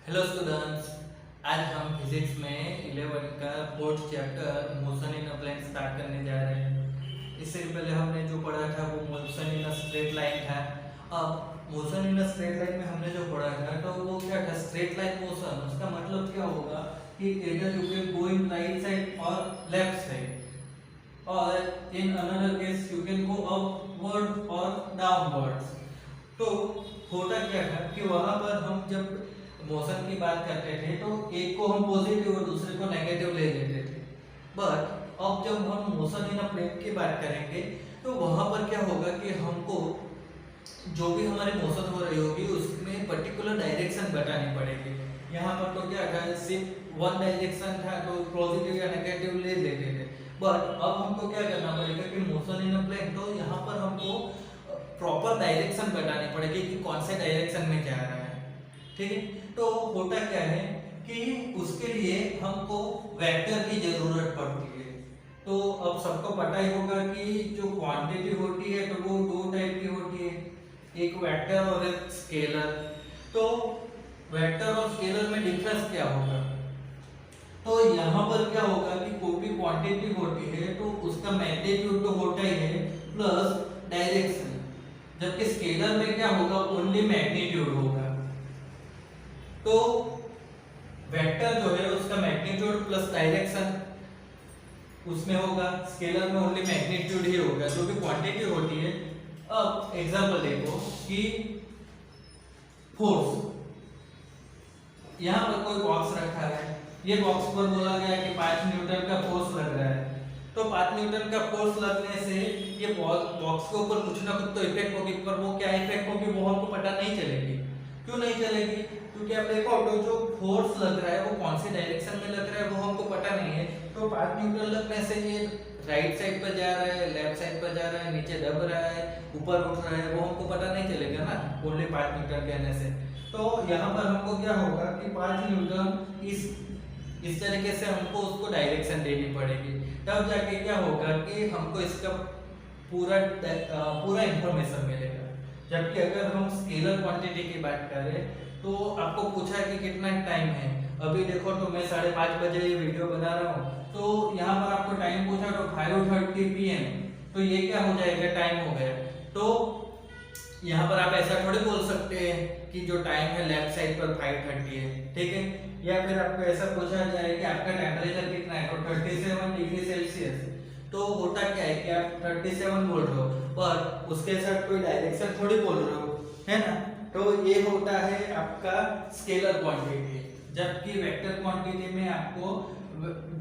Hello students. आज हम physics में 11 का fourth chapter motion in a plane start करने जा रहे हैं। इससे पहले हमने जो पढ़ा था वो motion in a straight line था। अब motion in a straight line में हमने जो पढ़ा था तो वो क्या था, स्ट्रेट लाइन मोशन। उसका मतलब क्या होगा कि either you can go in right side or left side, or in another case you can go upward or downwards। तो होता क्या था कि वहां पर हम जब मोशन की बात करते थे तो एक को हम पॉजिटिव और दूसरे को नेगेटिव ले लेते थे। बट अब जब हम मोशन इन अ प्लेन की बात करेंगे तो वहां पर क्या होगा कि हमको जो भी हमारी मोशन हो रही होगी उसमें पर्टिकुलर डायरेक्शन बतानी पड़ेगी। यहाँ पर तो क्या था, सिर्फ वन डायरेक्शन था तो पॉजिटिव या नेगेटिव ले लेते थे। बट अब हमको क्या करना पड़ेगा कि मोशन इन अ प्लेन, तो यहाँ पर हमको प्रॉपर डायरेक्शन बतानी पड़ेगी कि कौन से डायरेक्शन में जा रहा है। ठीक है, तो होता क्या है कि उसके लिए हमको वेक्टर की जरूरत पड़ती है। तो अब सबको पता ही होगा कि जो क्वांटिटी होती है तो वो दो टाइप की होती है, एक वेक्टर और एक स्केलर। तो वेक्टर और स्केलर में डिफरेंस क्या होगा? तो यहाँ पर क्या होगा कि कोई भी क्वांटिटी होती है तो उसका मैग्नीट्यूड तो होता ही है प्लस डायरेक्शन, जबकि स्केलर में क्या होगा, ओनली मैग्नीट्यूड होगा। तो वेक्टर जो है उसका मैग्नीट्यूड प्लस डायरेक्शन उसमें होगा, स्केलर में ओनली मैग्नीट्यूड ही होगा, जो भी क्वांटिटी होती है। अब एग्जांपल देखो कि फोर्स, यहाँ पर कोई बॉक्स रखा है, ये बॉक्स पर बोला गया है कि 5 न्यूटन का फोर्स लग रहा है। तो 5 न्यूटन का फोर्स लगने से ये बॉक्स के ऊपर कुछ ना कुछ तो इफेक्ट होगी, पर वो क्या इफेक्ट होगी वो हमको पता नहीं चलेगी। क्यों नहीं चलेगी? क्योंकि आप देखो तो जो फोर्स लग रहा है वो कौन सी डायरेक्शन में लग रहा है वो हमको पता नहीं है। तो 5 न्यूटन लगने से ये राइट साइड पर जा रहा है, लेफ्ट साइड पर जा रहा है, नीचे दब रहा है, ऊपर उठ रहा है, वो हमको पता नहीं चलेगा ना ओनली 5 न्यूटन कहने से। तो यहाँ पर हमको क्या होगा कि 5 न्यूटन इस तरीके से हमको उसको डायरेक्शन देनी पड़ेगी, तब जाके क्या होगा कि हमको इसका पूरा इंफॉर्मेशन मिलेगा। जबकि अगर हम स्केलर क्वांटिटी की बात करें तो आपको पूछा है कि कितना टाइम है। अभी देखो तो मैं 5:30 बजे ये वीडियो बना रहा हूँ, तो यहाँ पर आपको टाइम पूछा तो 5:30 PM, तो ये क्या हो जाएगा, टाइम हो गया। तो यहाँ पर आप ऐसा थोड़ी बोल सकते हैं कि जो टाइम है लेफ्ट साइड पर 5:30 है, ठीक है। या फिर आपको ऐसा पूछा जाए कि आपका टेम्परेचर कितना है, तो 37 डिग्री सेल्सियस। तो होता क्या है कि आप 37 बोल रहे हो पर उसके साथ कोई डायरेक्शन थोड़ी बोल रहे हो, है ना। तो ये होता है आपका स्केलर क्वांटिटी। जबकि वेक्टर क्वांटिटी में आपको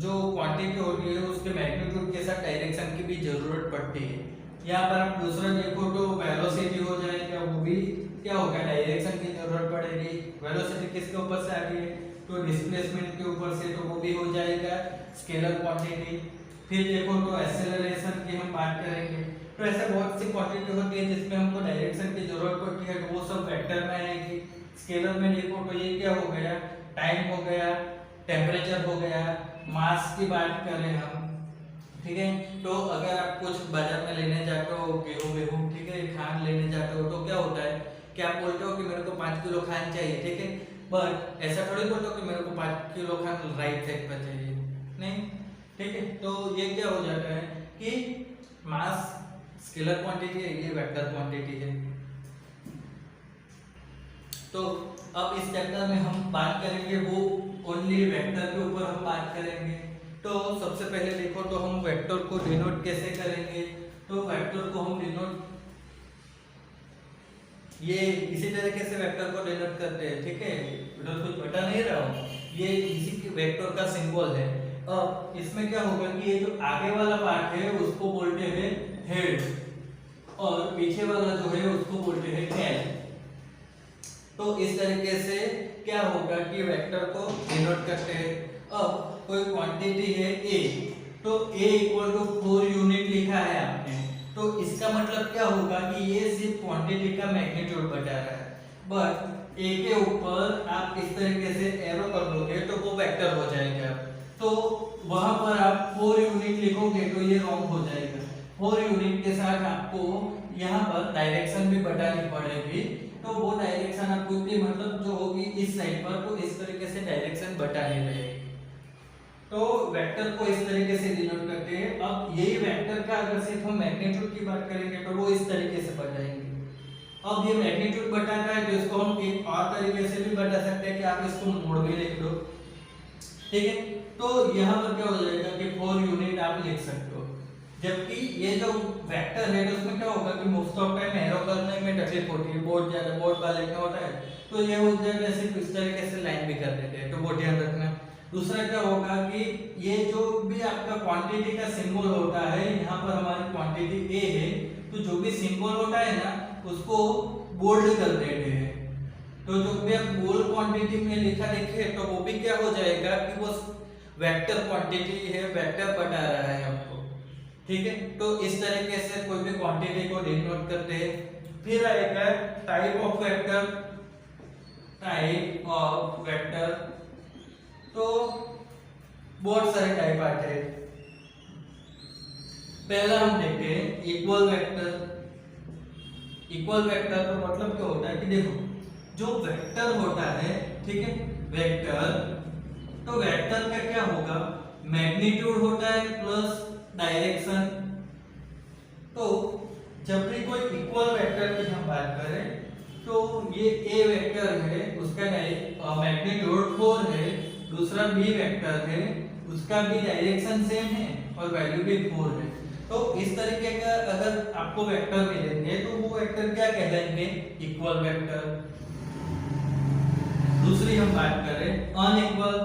जो क्वांटिटी होती है उसके मैग्नीट्यूड के साथ डायरेक्शन की भी जरूरत पड़ती है। यहाँ पर आप दूसरा देखो तो वेलोसिटी हो जाएगा, वो भी क्या होगा, डायरेक्शन की जरूरत पड़ेगी। वेलोसिटी किसके ऊपर से आ रही है, तो डिस्प्लेसमेंट के ऊपर से, तो वो भी हो जाएगा स्केलर क्वांटिटी। फिर देखो तो एक्सेलरेशन की हम बात करेंगे, तो ऐसे बहुत सी क्वांटिटी होती है जिसमें हमको डायरेक्शन की जरूरत पड़ती है, तो वो सब वेक्टर में आएगी। स्केलर में देखो तो ये क्या हो गया, टाइम हो गया, टेम्परेचर हो गया, मास की बात करें हम, ठीक है। तो अगर आप कुछ बाजार में लेने जाते हो गेहूं, ठीक है, खान लेने जाते हो, तो क्या होता है कि आप बोलते हो कि मेरे को 5 किलो खान चाहिए, ठीक है। बट ऐसा थोड़ी बोलते हो कि मेरे को 5 किलो खान राइट साइड पर चाहिए, नहीं, ठीक है। तो ये क्या हो जाता है कि मास स्केलर क्वांटिटी है, ये वेक्टर क्वांटिटी है। तो अब इस चैप्टर में हम बात करेंगे वो ओनली वेक्टर के ऊपर हम बात करेंगे। तो सबसे पहले देखो तो हम वेक्टर को डिनोट कैसे करेंगे। तो वेक्टर को हम डिनोट ये इसी तरीके से वेक्टर को डिनोट करते हैं, ठीक है। इधर कुछ बता नहीं रहा हूँ, ये इसी वेक्टर का सिंबल है। अब इसमें क्या होगा कि ये जो आगे वाला पार्ट है उसको बोलते हैं हेड, और पीछे वाला जो है उसको बोलते हैं टेल। तो इस तरीके से क्या होगा कि वेक्टर को डिनोट करते हैं। अब कोई क्वांटिटी है a, तो a इक्वल टू 4 यूनिट लिखा है आपने, तो इसका मतलब क्या होगा कि ये सिर्फ क्वांटिटी का मैग्नीट्यूड बता रहा है। बट a के ऊपर आप इस तरीके से एरो कर दोगे तो वो वेक्टर हो जाएगा। तो वहां पर आप 4 यूनिट लिखोगे तो ये रॉन्ग हो जाएगा। 4 यूनिट के साथ आपको यहाँ पर डायरेक्शन भी बतानी पड़ेगी तो वो डायरेक्शन आपको भी मतलब जो होगी इस साइड पर, तो इस तरीके से डायरेक्शन बतानी रहेगी। तो वेक्टर को इस तरीके से डिनोट करते हैं। अब यही वेक्टर का अगर सिर्फ हम मैग्नीट्यूड की बात करेंगे तो वो इस तरीके से बताएंगे। अब ये मैग्नीट्यूड बताता है तो इसको हम एक और तरीके से भी बता सकते हैं कि आप इसको मोड़ में लिख दो, ठीक है। तो यहाँ पर क्या हो जाएगा कि 4 यूनिट आप लिख सकते हो, जबकि ये जो वेक्टर है तो उसमें क्या होगा कि मोस्ट ऑफ टाइम एरो करने में तकलीफ होती है, बोर्ड वाले में होता है, तो ये हो जाएगा सिर्फ इस तरीके से लाइन भी कर देते हैं, तो वो ध्यान रखना। दूसरा क्या होगा कि ये जो भी आपका क्वांटिटी का सिंबल होता है, यहाँ पर हमारी क्वांटिटी ए है, तो जो भी सिंबल होता है ना उसको बोल्ड कर देते हैं। तो जो भी आप बोल्ड क्वांटिटी में लिखा देखे तो वो भी क्या हो जाएगा कि वो वेक्टर क्वांटिटी है, वेक्टर बता रहा है आपको, ठीक है। तो इस तरीके से कोई भी क्वांटिटी को डिनोट करते हैं। फिर आएगा type of vector, type of vector, तो बहुत सारे टाइप आते हैं। पहला हम देखते हैं इक्वल वेक्टर। इक्वल वेक्टर का मतलब क्या होता है कि देखो जो वेक्टर होता है, ठीक है, वेक्टर, तो वेक्टर का क्या होगा, मैग्नीट्यूड होता है प्लस डायरेक्शन। तो जब भी कोई इक्वल वेक्टर की हम बात करें तो ये ए वेक्टर है, उसका मैग्नीट्यूड 4 है, दूसरा बी वेक्टर है, उसका भी डायरेक्शन सेम है और वैल्यू भी 4 है। तो इस तरीके का अगर आपको वेक्टर मिलेंगे तो वो वेक्टर क्या कहलाएंगे, इक्वल वेक्टर। दूसरी हम बात करें अनइक्वल,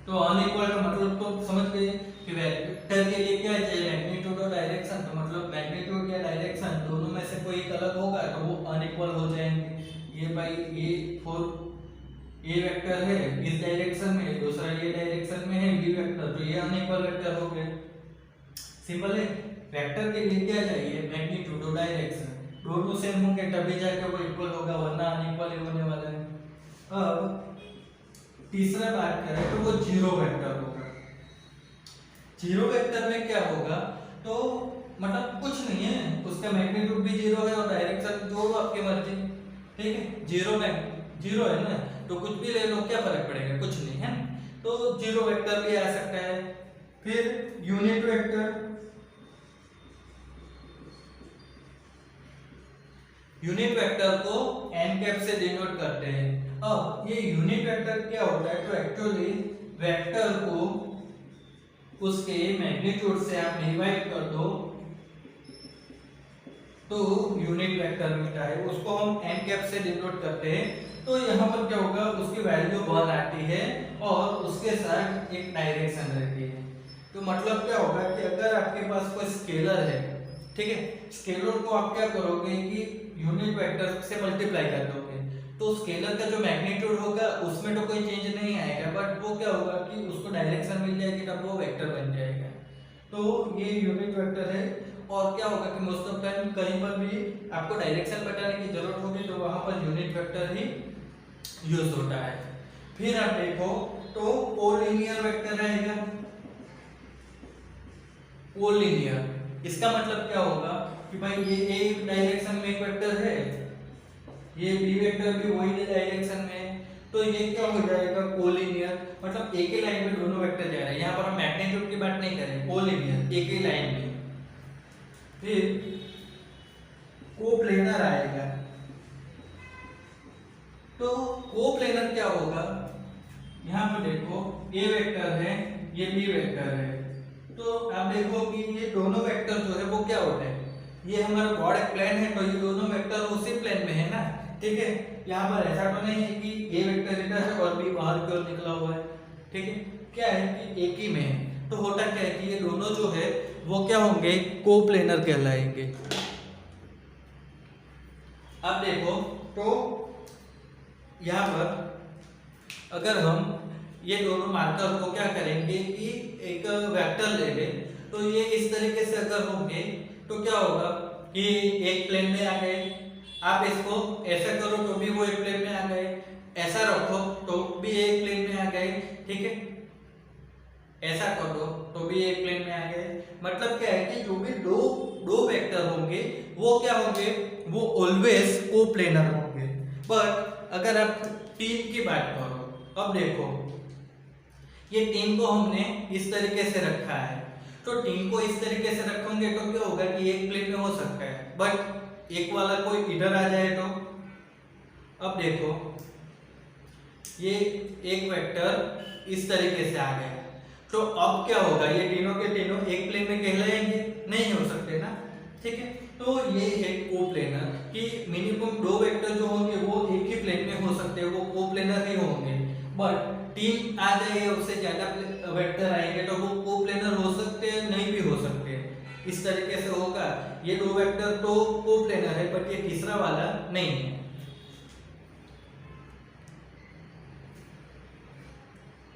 तो अनइक्वल का मतलब तो समझ गए कि वेक्टर के लिए क्या चाहिए, मैग्नीट्यूड और डायरेक्शन। तो मतलब मैग्नीट्यूड या डायरेक्शन दोनों में से कोई एक अलग होगा तो वो अनइक्वल हो जाएंगे। ये भाई ये 4 ए वेक्टर है इस डायरेक्शन में, दूसरा ये डायरेक्शन में है बी वेक्टर, तो ये अनइक्वल वेक्टर हो गए। सिंपल है। वेक्टर के लिए क्या चाहिए, मैग्नीट्यूड और डायरेक्शन दोनों सेम होंगे तभी जाकर वो इक्वल होगा, वरना अनइक्वल ही होने वाला है। अब तीसरा बात करें तो वो जीरो वेक्टर होगा। जीरो वेक्टर में क्या होगा, तो मतलब कुछ नहीं है, उसका मैग्नीट्यूड भी जीरो है और डायरेक्शन जोड़ो आपकी मर्जी, ठीक है। जीरो में जीरो है ना, तो कुछ भी ले लो, क्या फर्क पड़ेगा, कुछ नहीं है। तो जीरो वेक्टर भी आ सकता है। फिर यूनिट वेक्टर, यूनिट वेक्टर को एन कैप से डिनोट करते हैं। अब ये यूनिट वेक्टर क्या होता है, तो एक्चुअली वेक्टर को उसके मैग्नीट्यूड से आप डिवाइड कर दो तो यूनिट वेक्टर मिलता है, उसको हम एन कैप से डिनोट करते हैं। तो यहाँ पर क्या होगा, उसकी वैल्यू 1 आती है और उसके साथ एक डायरेक्शन रहती है। तो मतलब क्या होगा कि अगर आपके पास कोई स्केलर है, ठीक है, स्केलर को आप क्या करोगे कि यूनिट वेक्टर से मल्टीप्लाई कर दोगे, तो स्केलर का जो मैग्नीट्यूड होगा उसमें तो कोई चेंज नहीं आएगा, बट वो क्या होगा कि उसको डायरेक्शन मिल जाएगी, तब वो वेक्टर बन जाएगा। तो ये यूनिट वेक्टर है। और क्या होगा कि मोस्ट ऑफ टाइम कहीं पर भी आपको डायरेक्शन बताने की जरूरत होगी तो वहां पर यूनिट वेक्टर ही यूज होता है। फिर आप देखो तो कोलिनियर वेक्टर रहेगा। कोलिनियर इसका मतलब क्या होगा कि भाई ये एक डायरेक्शन में एक वेक्टर है, ये बी वेक्टर भी वही डायरेक्शन में है, तो ये क्या हो जाएगा, कोलिनियर। मतलब एक ही लाइन में दोनों वेक्टर जा रहे हैं। यहाँ पर हम मैग्नीट्यूड की बात नहीं करें, कोलिनियर एक ही लाइन में। फिर कोप्लेनर आएगा। तो कोप्लेनर क्या होगा, यहाँ पर देखो ए वेक्टर है, ये बी वेक्टर है, तो आप देखो कि ये दोनों वेक्टर जो है वो क्या होते हैं, ये हमारा बॉर्ड प्लेन है, तो ये दोनों वेक्टर उसी प्लेन में है ना, ठीक है। यहाँ पर ऐसा तो नहीं है कि ए वेक्टर इधर है और बी बाहर की ओर निकला हुआ है, ठीक है। क्या है कि एक ही में है, तो होता क्या है कि ये दोनों जो है वो क्या होंगे, कोप्लेनर कहलाएंगे। अब देखो तो यहाँ पर अगर हम ये दोनों मार्कर को क्या करेंगे कि एक वेक्टर ले लें, तो ये इस तरीके से अगर होंगे तो क्या होगा कि एक प्लेन में आ गए। आप इसको ऐसा करो तो भी वो एक प्लेन में आ गए, ऐसा रखो तो भी एक प्लेन में आ गए, ठीक है, ऐसा कर दो तो भी एक प्लेन में आ गए। मतलब क्या है कि जो भी दो वेक्टर होंगे वो क्या होंगे, वो ऑलवेज कोप्लेनर होंगे। बट अगर आप टीम की बात करो, अब देखो ये टीम को हमने इस तरीके से रखा है, तो टीम को इस तरीके से रखेंगे तो क्या होगा कि एक प्लेन में हो सकता है, बट एक वाला कोई इधर आ जाए तो अब देखो ये एक वेक्टर इस तरीके से आ गया, तो अब क्या होगा, ये तीनों के तीनों एक प्लेन में कहलाएंगे, नहीं हो सकते ना, ठीक है। तो ये है कोप्लेनर कि मिनिमम दो वेक्टर जो होंगे वो एक ही प्लेन में हो सकते हैं, वो कोप्लेनर ही होंगे। बट तीन आ जाए उससे ज्यादा वेक्टर आएंगे तो वो कोप्लेनर हो सकते हैं, नहीं भी हो सकते, इस तरीके से होगा। ये दो वेक्टर तो कोप्लेनर है बट ये तीसरा वाला नहीं है।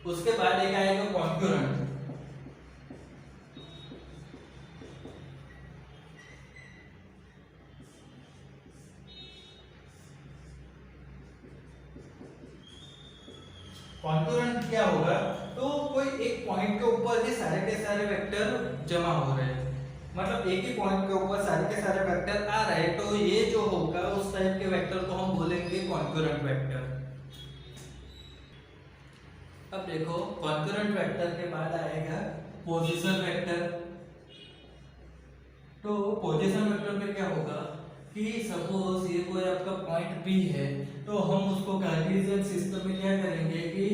उसके बाद एक आएगा कॉन्करेंट। कॉन्करेंट क्या होगा, तो कोई एक पॉइंट के ऊपर ही सारे के सारे वेक्टर जमा हो रहे हैं, मतलब एक ही पॉइंट के ऊपर सारे के सारे वेक्टर आ रहे हैं, तो ये जो होगा उस टाइप के वेक्टर को हम बोलेंगे कॉन्करेंट वेक्टर। अब देखो कॉन्करेंट वेक्टर के बाद आएगा पोजीशन वेक्टर। तो पोजीशन वेक्टर में क्या होगा कि सपोज ये कोई आपका पॉइंट P है, तो हम उसको कार्टेशियन सिस्टम में क्या करेंगे कि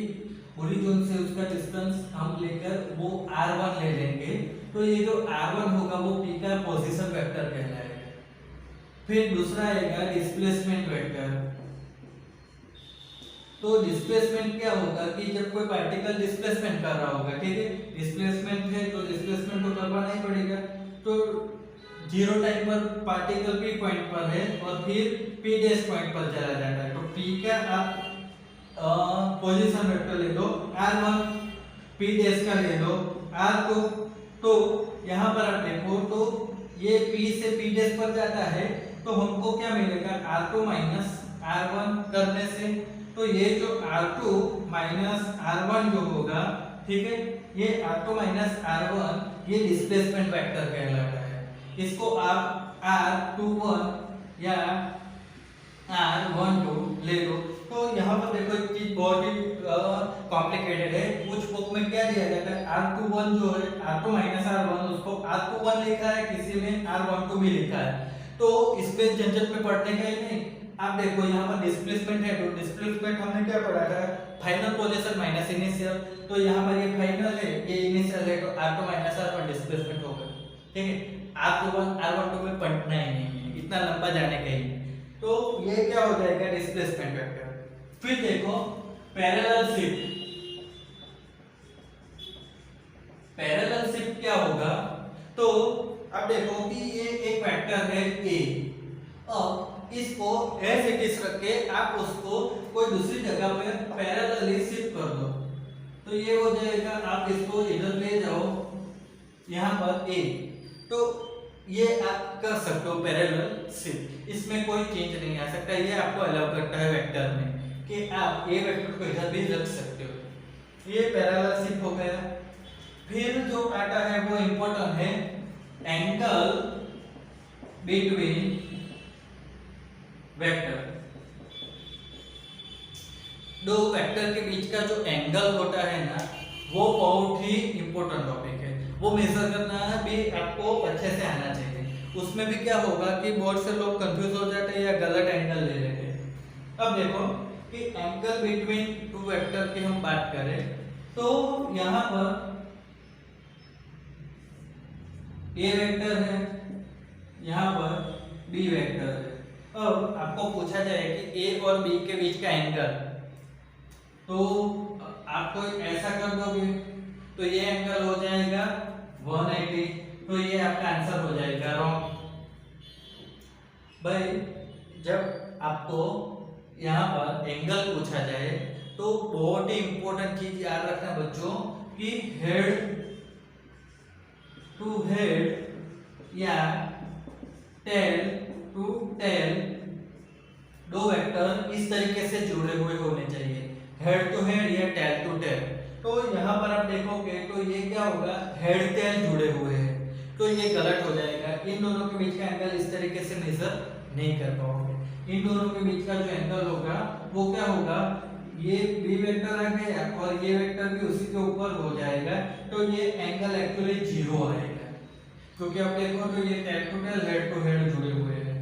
ओरिजिन से उसका डिस्टेंस हम लेकर वो r1 ले लेंगे, तो ये जो r1 होगा वो P का पोजीशन वेक्टर कहलाएगा। फिर दूसरा आएगा डिस्प्लेसमेंट वेक्टर। तो डिस्प्लेसमेंट क्या होगा कि जब कोई पार्टिकल डिस्प्लेसमेंट कर रहा होगा, ठीक है, डिस्प्लेसमेंट है तो डिस्प्लेसमेंट तो करवाना ही पड़ेगा, तो जीरो टाइम पर पार्टिकल P पॉइंट पर है और फिर P डैश पॉइंट पर चला जाता है, तो P का आप पोजीशन वेक्टर ले लो r1, P डैश का ले लो r2, तो यहाँ पर आप देखो तो ये P से P डैश पर जाता है, तो हमको क्या मिलेगा r2 माइनस r1 करने से, तो ये जो r2 माइनस r1 जो होगा, ठीक है, ये r2 माइनस r1 ये डिस्प्लेसमेंट वेक्टर कहलाता है। इसको आप r21 या r12 ले लो। तो यहाँ पर देखो एक चीज बहुत ही कॉम्प्लिकेटेड है, कुछ बुक में क्या दिया जाता है r21 जो है r2 माइनस r1 उसको r21 लिखा है, किसी में r12 भी लिखा है, तो इस पे झंझट में पढ़ने का ही नहीं। आप देखो यहाँ पर डिस्प्लेसमेंट है, तो डिस्प्लेसमेंट हमने क्या पढ़ा था, फाइनल पोजीशन माइनस इनिशियल, तो यहाँ पर ये फाइनल है ये इनिशियल है, तो r2 माइनस r1 डिस्प्लेसमेंट होगा, ठीक है। r21 r12 में पढ़ना ही नहीं है, इतना लंबा जाने का ही, तो ये क्या हो जाएगा डिस्प्लेसमेंट वेक्टर। फिर देखो पैरेलल शिफ्ट। पैरेलल शिफ्ट क्या होगा, तो अब देखो कि ये एक वेक्टर है a, अब इसको ऐसे इट रख के आप उसको कोई दूसरी जगह पे पैरेलली शिफ्ट कर दो, तो ये हो जाएगा, आप इसको इधर ले जाओ यहाँ पर a, तो ये आप कर सकते हो पैरेलल शिफ्ट, इसमें कोई चेंज नहीं आ सकता, ये आपको अलाउ करता है वेक्टर में कि आप ए वेक्टर को इधर भी रख सकते हो, ये पैरेलल शिफ्ट हो गया। फिर जो आता है वो इंपॉर्टेंट है एंगल बिटवीन वेक्टर। दो वेक्टर के बीच का जो एंगल होता है ना, वो बहुत ही इंपॉर्टेंट टॉपिक है, वो मेजर करना भी आपको अच्छे से आना चाहिए। उसमें भी क्या होगा कि बहुत से लोग कंफ्यूज हो जाते हैं या गलत एंगल ले लेते हैं। अब देखो कि एंगल बिटवीन टू वेक्टर की हम बात करें, तो यहाँ पर ए वेक्टर है, यहाँ पर बी वेक्टर है। अब आपको पूछा जाए कि ए और बी के बीच का एंगल, तो आप कोई ऐसा कर दोगे तो ये एंगल हो जाएगा 180, तो ये आपका आंसर हो जाएगा रॉन्ग। भाई जब आपको यहाँ पर एंगल पूछा जाए तो बहुत ही इंपॉर्टेंट चीज याद रखना बच्चों कि हेड टू हेड या टेल टू टेल दो वेक्टर इस तरीके से जुड़े हुए होने चाहिए, हेड टू हेड या टेल टू टेल। तो यहाँ पर आप देखोगे तो ये क्या होगा, हेड टेल जुड़े हुए हैं, तो ये गलत हो जाएगा, इन दोनों के बीच का एंगल इस तरीके से मेजर नहीं कर पाओगे। इन दोनों के बीच का जो एंगल होगा वो क्या होगा, ये बी वेक्टर आ गया और ये वेक्टर भी उसी के ऊपर हो जाएगा, तो ये एंगल एक्चुअली 0 आएगा, क्योंकि आप देखो तो ये tail to tail head to head जुड़े हुए हैं।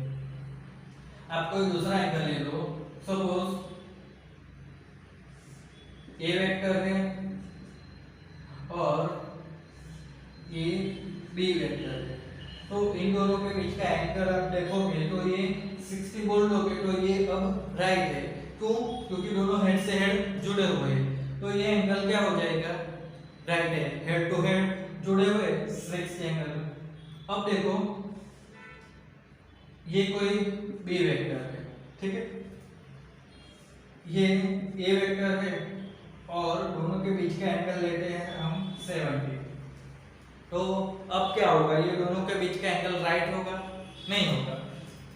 आप कोई दूसरा एंगल ले लो, सपोज ए वेक्टर है और ये बी वेक्टर है, तो इन दोनों के बीच का एंगल आप देखोगे तो ये 60 बोल्ट होगे, तो ये अब राइट है। क्यों? क्योंकि दोनों हेड से हेड जुड़े हुए हैं, तो ये एंगल क्या हो जाएगा, राइट है, हेड टू हेड जुड़े हुए 60 एंगल। अब देखो ये कोई बी वेक्टर है, ठीक है, ये ए वेक्टर है और दोनों के बीच का एंगल लेते हैं हम 70। तो अब क्या होगा, ये दोनों के बीच का एंगल राइट होगा? नहीं होगा,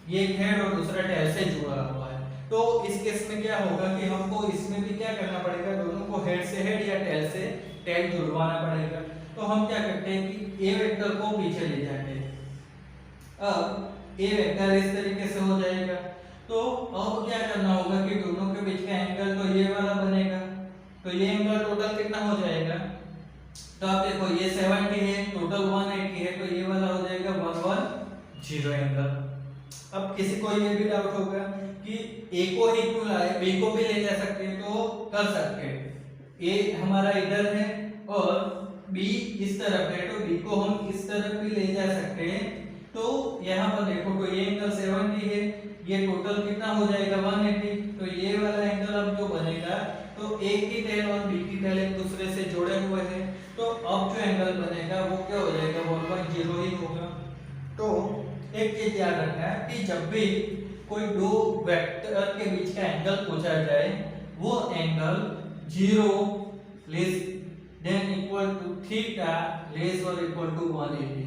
ये हेड और दूसरा टेल से जुड़ा हुआ है। तो इस केस में क्या होगा कि हमको इसमें भी क्या करना पड़ेगा, दोनों को हेड से हेड या टेल से टेल जुड़वाना पड़ेगा। तो हम क्या करते हैं कि ए वेक्टर को पीछे ले जाते हैं। अब ए वेक्टर इस तरीके से हो जाएगा, तो अब क्या करना होगा कि दोनों के बीच का एंगल तो ये वाला बनेगा, तो ये एंगल टोटल कितना हो जाएगा, तो आप देखो ये 70 है, टोटल 180 है, तो ये वाला हो जाएगा 110 एंगल। अब किसी को ये भी डाउट होगा कि ए को ही क्यों लाए, बी को भी ले जा सकते हैं, तो कर सकते हैं। ए हमारा इधर है और बी इस तरफ है, तो बी को हम इस तरफ भी ले जा सकते हैं। तो यहाँ पर देखो तो ये एंगल 70 है, ये टोटल कितना हो जाएगा 180, तो ये वाला एंगल अब जो बनेगा, तो ए की टेल और बी की टेल एक दूसरे से जुड़े हुए हैं, तो अब जो एंगल बनेगा वो क्या हो जाएगा, 110 ही होगा। तो एक चीज याद रखना है कि जब भी कोई दो वेक्टर के बीच का एंगल पूछा जाए, वो angle 0 less than equal to theta less और इक्वल टू 180।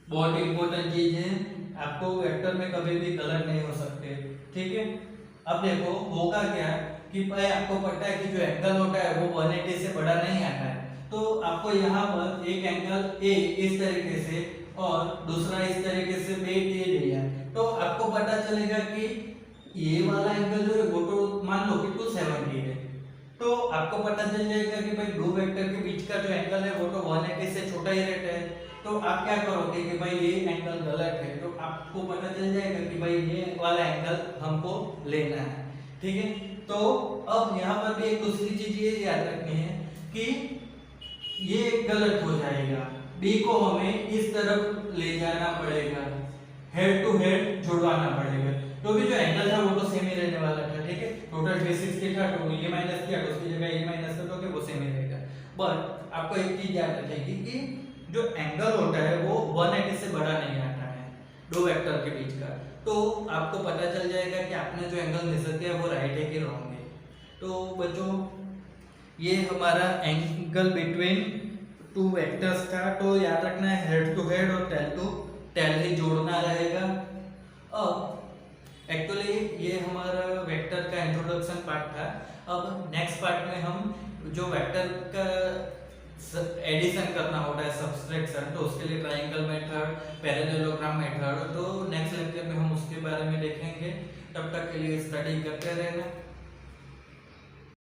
बहुत इंपॉर्टेंट चीज है, आपको वेक्टर में कभी भी गलत नहीं हो सकते, ठीक है। अब देखो होगा क्या कि भाई आपको पता है कि जो एंगल होता है वो 180 से बड़ा नहीं आता है, तो आपको यहाँ पर एक एंगल ए इस तरीके से और दूसरा इस तरीके से दे दिया, तो आपको पता चलेगा कि ये वाला एंगल जो है वो तो मान लो कि 270 है, तो आपको पता चल जाएगा कि भाई दो वेक्टर के बीच का जो एंगल है वो तो 180 से छोटा ही रहता है। तो आप क्या करोगे कि भाई ये एंगल गलत है, तो आपको पता चल जाएगा कि भाई ये वाला एंगल हमको लेना है, ठीक है। तो अब यहाँ पर भी एक दूसरी चीज ये याद रखनी है कि ये गलत हो जाएगा, बी को हमें इस तरफ ले जाना पड़ेगा, हेड टू हेड जुड़वाना पड़ेगा, तो भी जो एंगल था वो तो सेम ही रहने वाला था, ठीक है। टोटल 360 था, तो ये माइनस किया तो उसकी जगह ये माइनस कर दोगे, वो सेम ही रहेगा। बट आपको एक चीज याद रखेगी कि जो एंगल होता है वो 180 से बड़ा नहीं आता है दो वेक्टर के बीच का, तो आपको पता चल जाएगा कि आपने जो एंगल मेजर किया वो राइट है कि रॉन्ग है। तो बच्चों ये हमारा एंगल बिटवीन टू वेक्टर्स था, तो याद रखना है हेड टू हेड और टेल टू टेल ही जोड़ना रहेगा। अब एक्चुअली ये हमारा वेक्टर का इंट्रोडक्शन पार्ट था। अब नेक्स्ट पार्ट में हम जो वेक्टर का एडिशन करना होता है, सब्सट्रैक्शन, तो उसके लिए ट्रायंगल मेथड, पैरेललोग्राम मेथड, तो नेक्स्ट लेक्चर में हम उसके बारे में देखेंगे। तब तक के लिए स्टडी करते रहना।